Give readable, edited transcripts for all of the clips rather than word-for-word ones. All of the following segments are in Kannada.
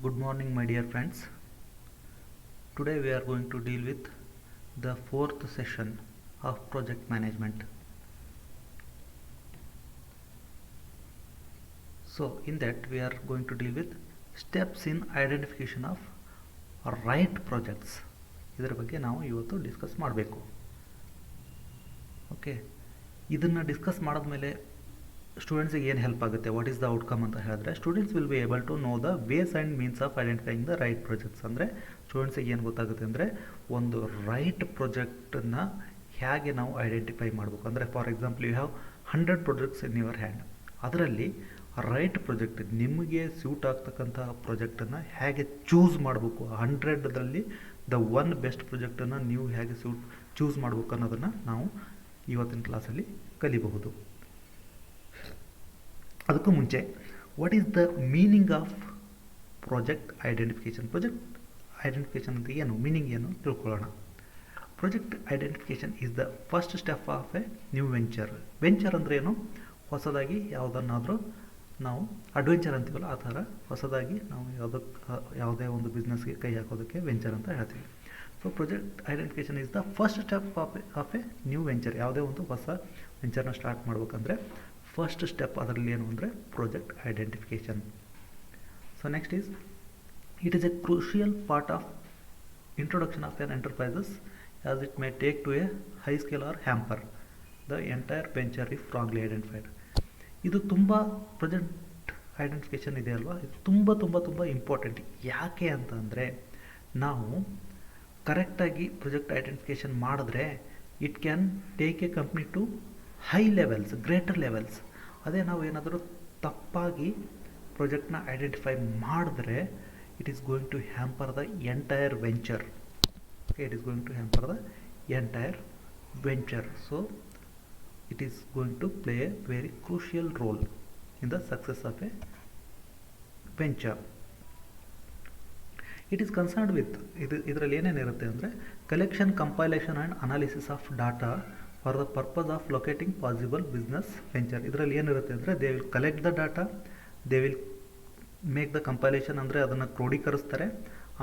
Good morning, my dear friends. Today we are going to deal with the fourth session of project management. So, in that we are going to deal with steps in identification of right projects. ಇದರ ಬಗ್ಗೆ ನಾವು ಇವತ್ತು ಡಿಸ್ಕಸ್ ಮಾಡಬೇಕು. ಓಕೆ, ಇದನ್ನು ಡಿಸ್ಕಸ್ ಮಾಡಿದ್ಮೇಲೆ ಸ್ಟೂಡೆಂಟ್ಸಿಗೆ ಏನು ಹೆಲ್ಪ್ ಆಗುತ್ತೆ, ವಾಟ್ ಈಸ್ ದ ಔಟ್ಕಮ್ ಅಂತ ಹೇಳಿದ್ರೆ students will be able to know the ways and means of identifying the right projects. ಅಂದರೆ ಸ್ಟೂಡೆಂಟ್ಸಿಗೆ ಏನು ಗೊತ್ತಾಗುತ್ತೆ ಅಂದರೆ ಒಂದು ರೈಟ್ ಪ್ರಾಜೆಕ್ಟನ್ನು ಹೇಗೆ ನಾವು ಐಡೆಂಟಿಫೈ ಮಾಡಬೇಕು. ಅಂದರೆ for example you have 100 projects in your hand. ಅದರಲ್ಲಿ ರೈಟ್ ಪ್ರಾಜೆಕ್ಟ್ ನಿಮಗೆ ಸ್ಯೂಟ್ ಆಗ್ತಕ್ಕಂಥ ಪ್ರಾಜೆಕ್ಟನ್ನು ಹೇಗೆ ಚೂಸ್ ಮಾಡಬೇಕು, 100ರಲ್ಲಿ ದ ಒನ್ ಬೆಸ್ಟ್ ಪ್ರಾಜೆಕ್ಟನ್ನು ನೀವು ಹೇಗೆ ಚೂಸ್ ಮಾಡಬೇಕು ಅನ್ನೋದನ್ನು ನಾವು ಇವತ್ತಿನ ಕ್ಲಾಸಲ್ಲಿ ಕಲಿಬಹುದು. ಅದಕ್ಕೂ ಮುಂಚೆ what is the meaning of project identification. Project identification ಅಂತ ಏನು, ಮೀನಿಂಗ್ ಏನು ತಿಳ್ಕೊಳ್ಳೋಣ. Project identification is the first step of a new venture. Venture ಅಂದರೆ ಏನು, ಹೊಸದಾಗಿ ಯಾವುದನ್ನಾದರೂ ನಾವು ಅಡ್ವೆಂಚರ್ ಅಂತೀವಲ್ಲ ಆ ಥರ ಹೊಸದಾಗಿ ನಾವು ಯಾವುದೇ ಒಂದು ಬಿಸ್ನೆಸ್ಗೆ ಕೈ ಹಾಕೋದಕ್ಕೆ ವೆಂಚರ್ ಅಂತ ಹೇಳ್ತೀವಿ. So project identification is the first step of a new venture. ಯಾವುದೇ ಒಂದು ಹೊಸ ವೆಂಚರ್ನ ಸ್ಟಾರ್ಟ್ ಮಾಡ್ಬೇಕಂದ್ರೆ ಫಸ್ಟ್ ಸ್ಟೆಪ್ ಅದರಲ್ಲಿ ಏನು ಅಂದರೆ project identification. So next is it is a crucial part of introduction of an enterprises as it may take to a high scale or hamper the entire venture if wrongly identified. ಇದು ತುಂಬ ಪ್ರಾಜೆಕ್ಟ್ ಐಡೆಂಟಿಫಿಕೇಷನ್ ಇದೆ ಅಲ್ವಾ, ಇದು ತುಂಬ ಇಂಪಾರ್ಟೆಂಟ್. ಯಾಕೆ ಅಂತಂದರೆ ನಾವು ಕರೆಕ್ಟಾಗಿ ಪ್ರಾಜೆಕ್ಟ್ ಐಡೆಂಟಿಫಿಕೇಷನ್ ಮಾಡಿದ್ರೆ it can take a company to high levels, greater levels. ಅದೇ ನಾವು ಏನಾದರೂ ತಪ್ಪಾಗಿ ಪ್ರಾಜೆಕ್ಟ್ನ ಐಡೆಂಟಿಫೈ ಮಾಡಿದ್ರೆ it is going to hamper the entire venture. Okay, it is going to hamper the entire venture. So it is going to play a very crucial role in the success of a venture. It is concerned with ಇದರಲ್ಲಿ ಏನೇನಿರುತ್ತೆ ಅಂದರೆ collection, compilation and analysis of data for the purpose of locating possible business venture. ಇದರಲ್ಲಿ ಏನಿರುತ್ತೆ ಅಂದರೆ they will collect the data, they will make the compilation ಅಂದರೆ ಅದನ್ನು ಕ್ರೋಢೀಕರಿಸ್ತಾರೆ,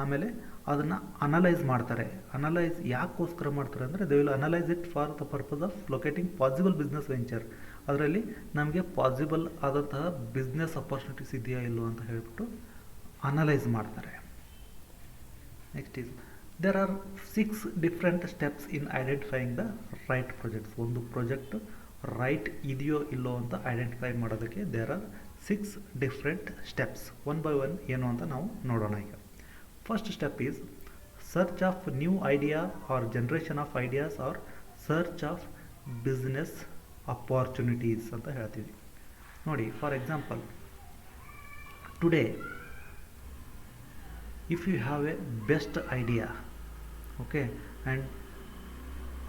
ಆಮೇಲೆ ಅದನ್ನು ಅನಲೈಸ್ ಮಾಡ್ತಾರೆ. ಅನಲೈಸ್ ಯಾಕೋಸ್ಕರ ಮಾಡ್ತಾರೆ ಅಂದರೆ they will analyse it for the purpose of locating possible business venture. ಅದರಲ್ಲಿ ನಮಗೆ ಪಾಸಿಬಲ್ ಆದಂತಹ ಬಿಸ್ನೆಸ್ ಅಪರ್ಚುನಿಟೀಸ್ ಇದೆಯಾ ಇಲ್ಲೋ ಅಂತ ಹೇಳಿಬಿಟ್ಟು ಅನಲೈಸ್ ಮಾಡ್ತಾರೆ. Next is there are 6 different steps in identifying the right projects. ಒಂದು ಪ್ರಾಜೆಕ್ಟ್ ರೈಟ್ ಇದೆಯೋ ಇಲ್ಲೋ ಅಂತ ಐಡೆಂಟಿಫೈ ಮಾಡೋದಕ್ಕೆ there are 6 different steps. One by one ಏನು ಅಂತ ನಾವು ನೋಡೋಣ ಈಗ. First step is search of new idea or generation of ideas or search of business opportunities ಅಂತ ಹೇಳ್ತೀವಿ. ನೋಡಿ, for example today if you have a best idea, okay, and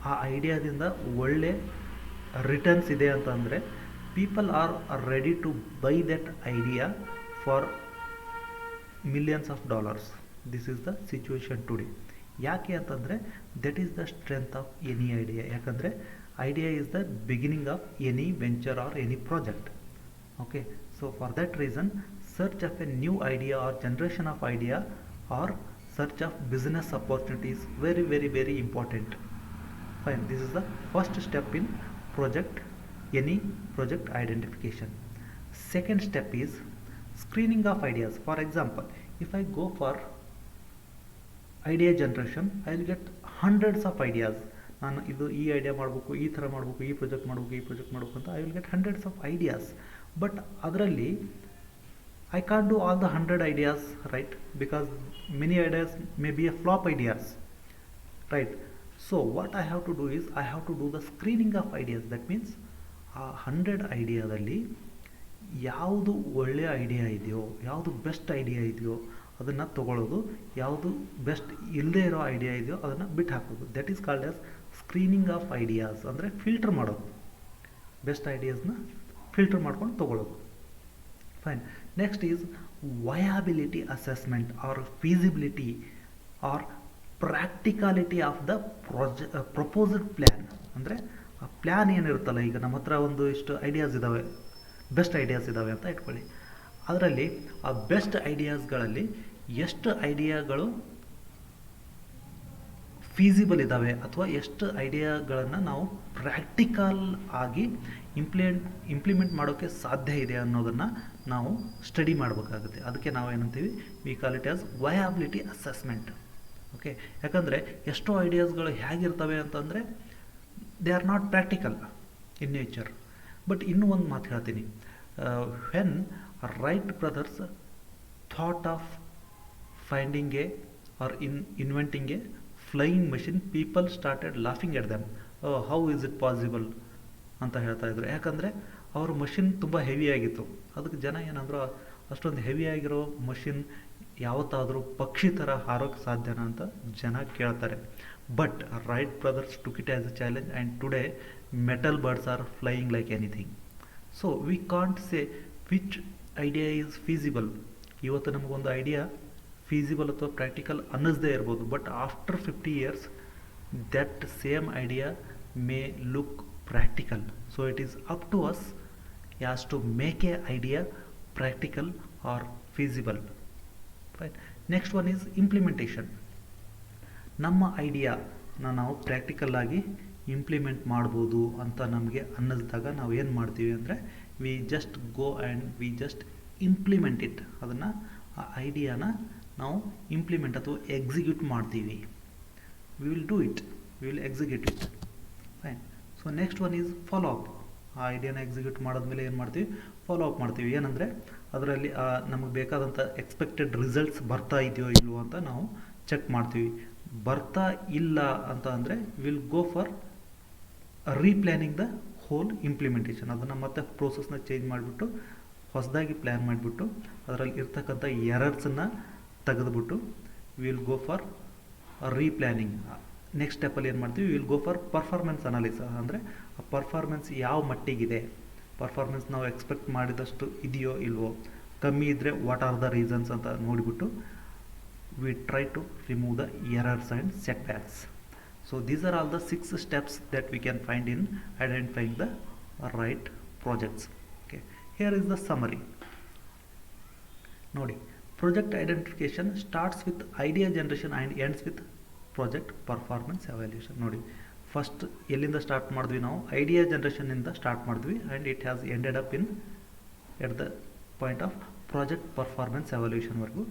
ಆ ಐಡಿಯಾದಿಂದ ಒಳ್ಳೆ ರಿಟರ್ನ್ಸ್ ಇದೆ ಅಂತಂದರೆ people are ready to buy that idea for millions of dollars. This is the situation today. ಯಾಕೆ ಅಂತಂದರೆ that is the strength of any idea. ಯಾಕಂದರೆ idea is the beginning of any venture or any project. Okay, so for that reason search of a new idea or generation of idea or search of business opportunities very important. Fine, this is the first step in project, any project identification. Second step is screening of ideas. For example, if I go for idea generation, I will get hundreds of ideas. ನಾನು ಇದು ಈ ಐಡಿಯಾ ಮಾಡಬೇಕು, ಈ ಥರ ಮಾಡಬೇಕು, ಈ ಪ್ರಾಜೆಕ್ಟ್ ಮಾಡಬೇಕು ಅಂತ I will get hundreds of ideas. But ಅದರಲ್ಲಿ I can't do all the 100 ideas, right, because many ideas may be a flop ideas, right. So what I have to do is I have to do the screening of ideas. That means ಆ 100 ಐಡಿಯಾದಲ್ಲಿ ಯಾವುದು ಒಳ್ಳೆಯ ಐಡಿಯಾ ಇದೆಯೋ, ಯಾವುದು ಬೆಸ್ಟ್ ಐಡಿಯಾ ಇದೆಯೋ ಅದನ್ನು ತೊಗೊಳ್ಳೋದು, ಯಾವುದು ಬೆಸ್ಟ್ ಇಲ್ಲದೇ ಇರೋ ಐಡಿಯಾ ಇದೆಯೋ ಅದನ್ನು ಬಿಟ್ಟು ಹಾಕೋದು. That is called as screening of ideas. ಅಂದರೆ ಫಿಲ್ಟರ್ ಮಾಡೋದು, ಬೆಸ್ಟ್ ಐಡಿಯಾಸ್ನ ಫಿಲ್ಟರ್ ಮಾಡ್ಕೊಂಡು ತೊಗೊಳ್ಳೋದು. Fine. Next is viability assessment or feasibility or practicality of the proposed plan. ಅಂದರೆ ಆ ಪ್ಲ್ಯಾನ್ ಏನಿರುತ್ತಲ್ಲ, ಈಗ ನಮ್ಮ ಹತ್ರ ಒಂದು ಇಷ್ಟು ಐಡಿಯಾಸ್ ಇದ್ದಾವೆ, ಬೆಸ್ಟ್ ಐಡಿಯಾಸ್ ಇದ್ದಾವೆ ಅಂತ ಇಟ್ಕೊಳ್ಳಿ. ಅದರಲ್ಲಿ ಆ ಬೆಸ್ಟ್ ಐಡಿಯಾಸ್ಗಳಲ್ಲಿ ಎಷ್ಟು ಐಡಿಯಾಗಳು ಫೀಸಿಬಲ್ ಇದ್ದಾವೆ ಅಥವಾ ಎಷ್ಟು ಐಡಿಯಾಗಳನ್ನು ನಾವು ಪ್ರಾಕ್ಟಿಕಲ್ ಆಗಿ ಇಂಪ್ಲಿಮೆಂಟ್ ಮಾಡೋಕ್ಕೆ ಸಾಧ್ಯ ಇದೆ ಅನ್ನೋದನ್ನು ನಾವು ಸ್ಟಡಿ ಮಾಡಬೇಕಾಗುತ್ತೆ. ಅದಕ್ಕೆ ನಾವು ಏನಂತೀವಿ, we call it as viability assessment. Okay, ಯಾಕಂದರೆ ಎಷ್ಟೋ ಐಡಿಯಾಸ್ಗಳು ಹೇಗಿರ್ತವೆ ಅಂತಂದರೆ they are not practical in nature. But ಇನ್ನೂ ಒಂದು ಮಾತು ಹೇಳ್ತೀನಿ, when Wright brothers thought of finding a or inventing a flying machine, people started laughing at them. How is it possible ಅಂತ ಹೇಳ್ತಾ ಇದ್ರು. ಯಾಕಂದರೆ ಅವ್ರ ಮಷಿನ್ ತುಂಬ ಹೆವಿಯಾಗಿತ್ತು. ಅದಕ್ಕೆ ಜನ ಏನಂದ್ರು, ಅಷ್ಟೊಂದು ಹೆವಿಯಾಗಿರೋ ಮಷಿನ್ ಯಾವತ್ತಾದರೂ ಪಕ್ಷಿ ಥರ ಹಾರೋಕ್ಕೆ ಸಾಧ್ಯನಾ ಅಂತ ಜನ ಕೇಳ್ತಾರೆ. But Wright brothers took it as a challenge and today metal birds are flying like anything. So we can't say which idea is feasible. ಇವತ್ತು ನಮಗೊಂದು ಐಡಿಯಾ ಫೀಸಿಬಲ್ ಅಥವಾ ಪ್ರಾಕ್ಟಿಕಲ್ ಅನ್ನಿಸದೇ ಇರ್ಬೋದು, but after 50 years that same idea may look practical. So it is up to us as to make a idea practical or feasible. Right. Next one is implementation. ನಮ್ಮ ಐಡಿಯಾನ ನಾವು ಪ್ರಾಕ್ಟಿಕಲ್ ಆಗಿ ಇಂಪ್ಲಿಮೆಂಟ್ ಮಾಡ್ಬೋದು ಅಂತ ನಮಗೆ ಅನ್ನಿಸಿದಾಗ ನಾವು ಏನು ಮಾಡ್ತೀವಿ ಅಂದರೆ, we just go and we just implement it. ಅದನ್ನು ಆ ಐಡಿಯಾನ ನಾವು ಇಂಪ್ಲಿಮೆಂಟ್ ಅಥವಾ ಎಕ್ಸಿಕ್ಯೂಟ್ ಮಾಡ್ತೀವಿ. We will do it, we will execute it. Fine. So next one is follow up. ಆ ಐಡಿಯಾನ ಎಕ್ಸಿಕ್ಯೂಟ್ ಮಾಡಿದ್ಮೇಲೆ ಏನು ಮಾಡ್ತೀವಿ, ಫಾಲೋ ಅಪ್ ಮಾಡ್ತೀವಿ. ಏನಂದರೆ ಅದರಲ್ಲಿ ನಮಗೆ ಬೇಕಾದಂಥ ಎಕ್ಸ್ಪೆಕ್ಟೆಡ್ ರಿಸಲ್ಟ್ಸ್ ಬರ್ತಾ ಇದೆಯೋ ಇಲ್ವೋ ಅಂತ ನಾವು ಚೆಕ್ ಮಾಡ್ತೀವಿ. ಬರ್ತಾ ಇಲ್ಲ ಅಂತ ಅಂದರೆ will go for replanning the whole implementation. ಅದನ್ನು ಮತ್ತೆ ಪ್ರೋಸೆಸ್ನ ಚೇಂಜ್ ಮಾಡಿಬಿಟ್ಟು ಹೊಸದಾಗಿ ಪ್ಲ್ಯಾನ್ ಮಾಡಿಬಿಟ್ಟು ಅದರಲ್ಲಿ ಇರ್ತಕ್ಕಂಥ ಎರರ್ಸನ್ನು ತೆಗೆದುಬಿಟ್ಟು ವಿಲ್ ಗೋ ಫಾರ್ ರೀಪ್ಲ್ಯಾನಿಂಗ್. ನೆಕ್ಸ್ಟ್ ಸ್ಟೆಪ್ಪಲ್ಲಿ ಏನು ಮಾಡ್ತೀವಿ, will go for performance analysis. ಅಂದರೆ ಆ ಪರ್ಫಾರ್ಮೆನ್ಸ್ ಯಾವ ಮಟ್ಟಿಗಿದೆ, ಪರ್ಫಾರ್ಮೆನ್ಸ್ ನಾವು ಎಕ್ಸ್ಪೆಕ್ಟ್ ಮಾಡಿದಷ್ಟು ಇದೆಯೋ ಇಲ್ವೋ, ಕಮ್ಮಿ ಇದ್ದರೆ ವಾಟ್ ಆರ್ ದ ರೀಸನ್ಸ್ ಅಂತ ನೋಡಿಬಿಟ್ಟು we try to remove the errors and setbacks. So these are all the 6 steps that we can find in identifying the right projects. Okay, here is the summary. Nodi, project identification starts with idea generation and ends with project performance evaluation. Nodi, first ಎಲ್ಲಿಂದ ಸ್ಟಾರ್ಟ್ ಮಾಡಿದ್ವಿ, ನಾವು ಐಡಿಯಾ ಜನರೇಷನ್ನಿಂದ ಸ್ಟಾರ್ಟ್ ಮಾಡಿದ್ವಿ and it has ended up in at the point of project performance evaluation ವರೆಗೂ.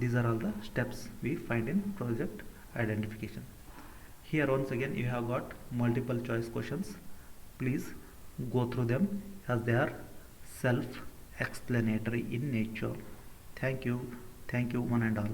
These are all the steps we find in project identification. Here once again you have got multiple choice questions. Please go through them as they are self-explanatory in nature. Thank you one and all.